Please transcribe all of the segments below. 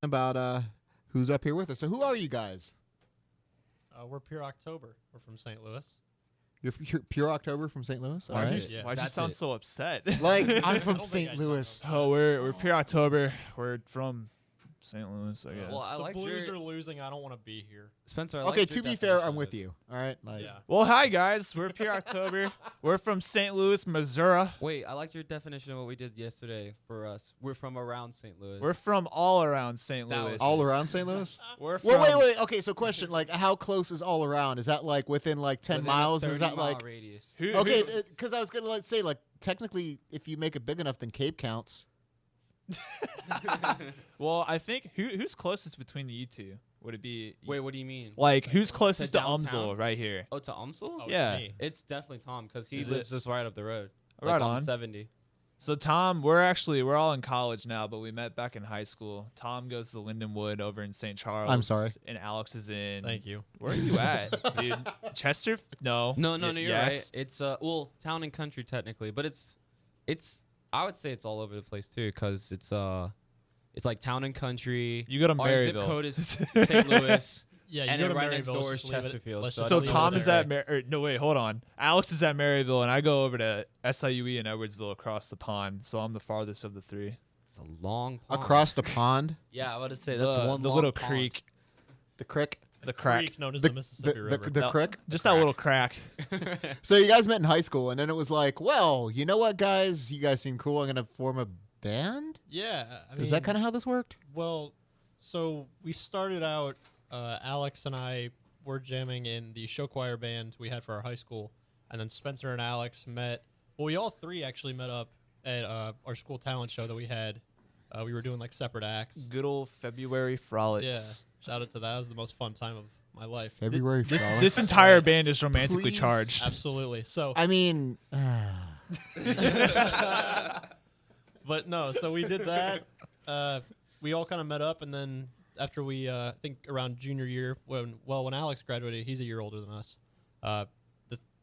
about who's up here with us. So who are you guys? We're Pure October. We're from St. Louis. You're Pure October from St. Louis? All right. Yeah, Why'd you sound so upset? Like, I'm from don't think St. I know. Louis. Oh, we're Pure October. We're from St. Louis, I guess. Well, I the like Blues your are losing. I don't want to be here. Spencer. I Okay, liked to your be fair, definition I'm of with it. you. All right? Like, Yeah. Well, hi guys. We're Pure October. We're from St. Louis, Missouri. Wait, I liked your definition of what we did yesterday for us. We're from around St. Louis. We're from all around St. That Louis. was- all around St. Louis? We're from Well, wait. Okay, so question, like, how close is all around? Is that, like, within, like, 10 Within miles? a Is that, 30-mile like... radius? Who, Okay, because I was going to, like, say, like, technically, if you make it big enough, then Cape counts. Well, I think who's closest between you two? Would it be Wait, what do you mean? like who's closest to downtown? Umsel right here? Oh, to UMSL? Oh, Yeah. It's me. It's definitely Tom because he Is lives it? just right up the road. Right like on. 70. So Tom, we're all in college now, but we met back in high school. Tom goes to Lindenwood over in St. Charles. I'm sorry. And Alex is in. Thank you. Where are you at, dude? Chester? No. No, Y- you're yes. right. It's well, town and country technically, but it's. I would say it's all over the place too, because it's like town and country. You go to Our zip Maryville. code is St. Louis. Yeah, you And go then to right next Maryville, door let's is just leave it- Chesterfield, let's so just So leave it Tom is there. at no wait, hold on. Alex is at Maryville, and I go over to SIUE in Edwardsville across the pond. So I'm the farthest of the three. It's a long pond. Across the pond, Yeah, I would say that's the, one the long little pond. creek, the creek, the crack, Creek known as the, the Mississippi River. the No. crick. just that little crack. So you guys met in high school, and then it was like, well, you know what, guys? You guys seem cool. I'm going to form a band? Yeah, I mean, Is that kind of how this worked? Well, so we started out. Alex and I were jamming in the show choir band we had for our high school, and then Spencer and Alex met. Well, we all three actually met up at our school talent show that we had. We were doing like separate acts. Good old February frolics. Yeah, shout out to that. It was the most fun time of my life. February This frolic? this entire band is romantically Please. charged. Absolutely. So, I mean, but no, so we did that. We all kind of met up, and then after we, I think around junior year, when Alex graduated, he's a year older than us.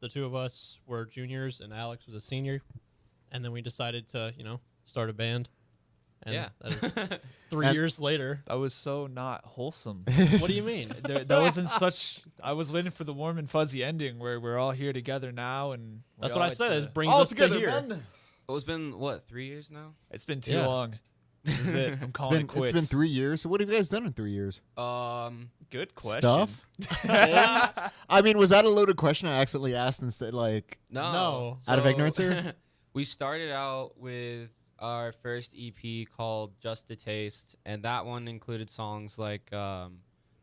The two of us were juniors, and Alex was a senior, and then we decided to, start a band. And Yeah. that is 3 And- years later. That was so not wholesome. What do you mean? That wasn't such. I was waiting for the warm and fuzzy ending where we're all here together now, and we That's all what I get said. to- It brings all us to together, here. man. It's been what 3 years now? It's been too Yeah. long. This is it. I'm calling it It's quits. been 3 years. So what have you guys done in 3 years? Good question. Stuff? Things? I mean, was that a loaded question I accidentally asked instead? Like, No. Out of ignorance here? We started out with our first EP called Just a Taste, and that one included songs like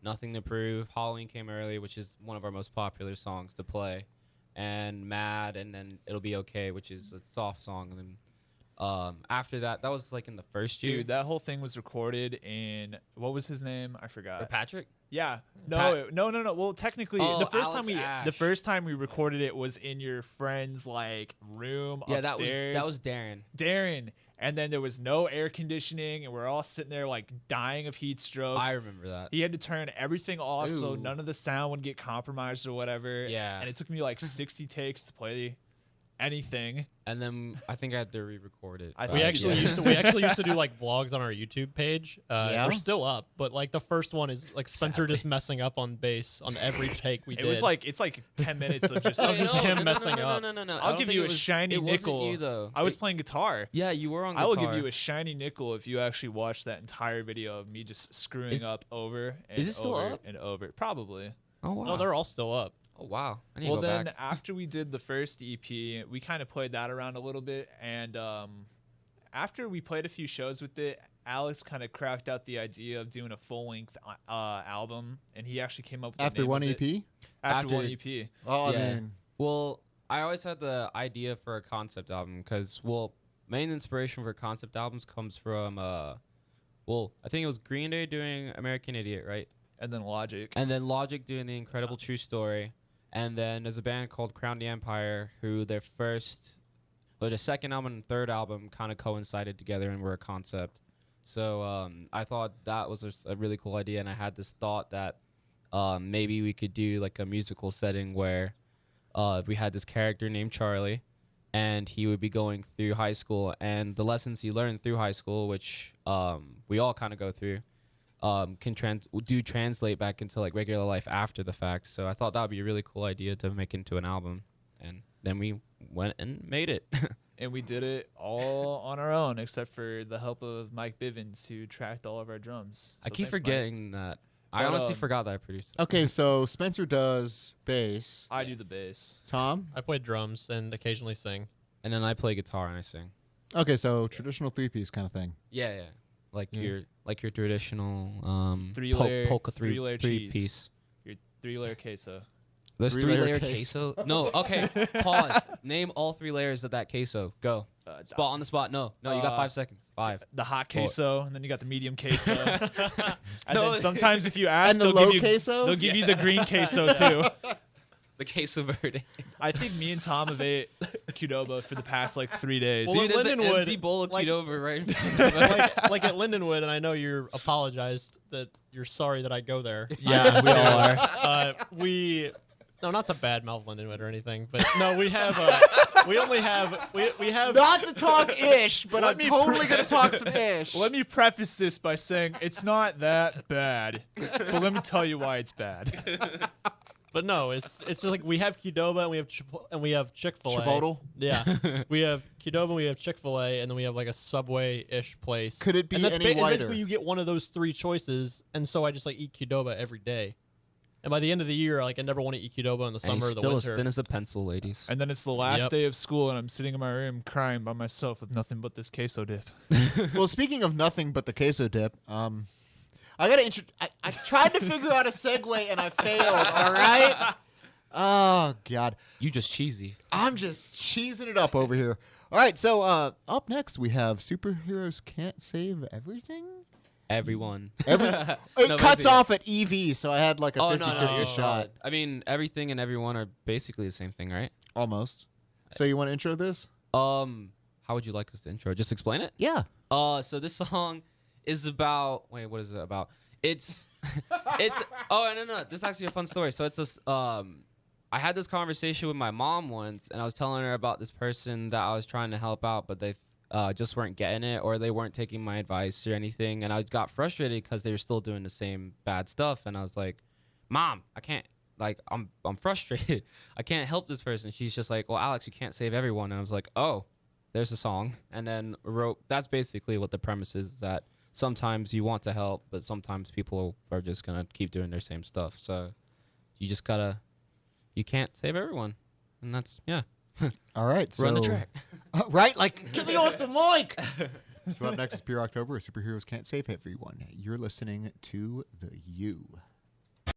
Nothing to Prove, Halloween Came Early, which is one of our most popular songs to play, and Mad, and then It'll Be Okay, which is a soft song. And then after that was like in the first year. Dude, that whole thing was recorded in what was his name? I forgot. Patrick? Yeah. Pat- No. Well, technically, Oh, the first Alex time Ash. the first time we recorded it was in your friend's like room Yeah, upstairs. that was Darren. Darren. And then there was no air conditioning, and we're all sitting there like dying of heat stroke. I remember that. He had to turn everything off so Ooh. none of the sound would get compromised or whatever. Yeah. And it took me like 60 takes to play anything. And then I think I had to re-record it. I but We think actually yeah. used to do like vlogs on our YouTube page. Yeah? We're still up, but like the first one is like Spencer Sadly. just messing up on bass on every take we It did. was like it's like 10 minutes of just. Of just him messing no, up. No. I I'll don't give think you it a was- shiny it nickel. Wasn't you though. I was playing guitar. Yeah, you were on I guitar. will give you a shiny nickel if you actually watch that entire video of me just screwing Is- up over and is it still over up? and over. Probably. Oh wow. no, they're all still up. Oh wow. I need Well, to go then back. after we did the first EP, we kind of played that around a little bit, and after we played a few shows with it, Alex kind of cracked out the idea of doing a full-length album, and he actually came up with the after name one of it. EP? After one After- EP. Oh, Yeah. I mean, Well, I always had the idea for a concept album because, main inspiration for concept albums comes from, I think it was Green Day doing American Idiot, right? And then Logic. And then Logic doing The Incredible True Story. And then there's a band called Crown the Empire who their second album and third album kind of coincided together and were a concept. So I thought that was a really cool idea, and I had this thought that maybe we could do like a musical setting where we had this character named Charlie, and he would be going through high school, and the lessons he learned through high school, which we all kind of go through, can translate back into like regular life after the fact. So I thought that would be a really cool idea to make into an album, and then we went and made it. And we did it all on our own, except for the help of Mike Bivens, who tracked all of our drums. I So keep thanks, Mike. forgetting that. I But, honestly forgot that I produced it. Okay, so Spencer does bass. I do the bass. Tom? I play drums and occasionally sing. And then I play guitar and I sing. Okay, so traditional three-piece kind of thing. Yeah. Like Yeah. your traditional Three-layer- polka three-layer three cheese. piece. Your 3-layer queso. There's Three-layer 3-layer queso. queso. No, okay. Pause. Name all 3 layers of that queso. Go. Spot on the spot. No, you got 5 seconds. 5. The hot queso, and then you got the medium queso. And No. then sometimes if you ask, And the they'll low give you queso? they'll give you the green queso too. The queso verde. I think me and Tom have ate Qdoba for the past like 3 days. Well, Dude, there's an Lindenwood, empty bowl of like- Qdoba right. like at Lindenwood, and I know you're apologized that you're sorry that I go there. Yeah, we all are. No, not to badmouth Lindenwood or anything, but no, we have we only have we have Not to talk ish, but Let I'm me totally going to talk some ish. Let me preface this by saying it's not that bad, but let me tell you why it's bad. But no, it's just like we have Qdoba and we have Chick-fil-A. Chipotle? Yeah, we have Qdoba, and we have Chick-fil-A, and then we have like a Subway-ish place. Could it be and that's any and whiter? basically you get one of those 3 choices, and so I just like eat Qdoba every day. And by the end of the year, like I never want to eat Qdoba in the And summer he's or the still winter. as thin as a pencil, ladies. And then it's the last Yep. day of school, and I'm sitting in my room crying by myself with nothing but this queso dip. Well, speaking of nothing but the queso dip, I got to I tried to figure out a segue and I failed, all right? Oh, God. You just cheesy. I'm just cheesing it up over here. All right, so up next we have Superheroes Can't Save Everything? Everyone. It No, cuts basically- off at EV, so I had like a 50-50 no, shot. I mean, everything and everyone are basically the same thing, right? Almost. So you want to intro this? How would you like us to intro? Just explain it. Yeah. So this song is about. Wait, what is it about? It's. Oh no. This is actually a fun story. So it's this. I had this conversation with my mom once, and I was telling her about this person that I was trying to help out, but they just weren't getting it, or they weren't taking my advice or anything, and I got frustrated because they were still doing the same bad stuff, and I was like, "Mom, I can't. Like, I'm frustrated. I can't help this person." She's just like, "Well, Alex, you can't save everyone," and I was like, "Oh." There's a song, and then wrote. That's basically what the premise is. That sometimes you want to help, but sometimes people are just gonna keep doing their same stuff. So you just gotta. You can't save everyone, and that's All right. run the so- track. Right? Like, get me off the mic. So up next is Pure October. Superheroes Can't Save Everyone. You're listening to The U.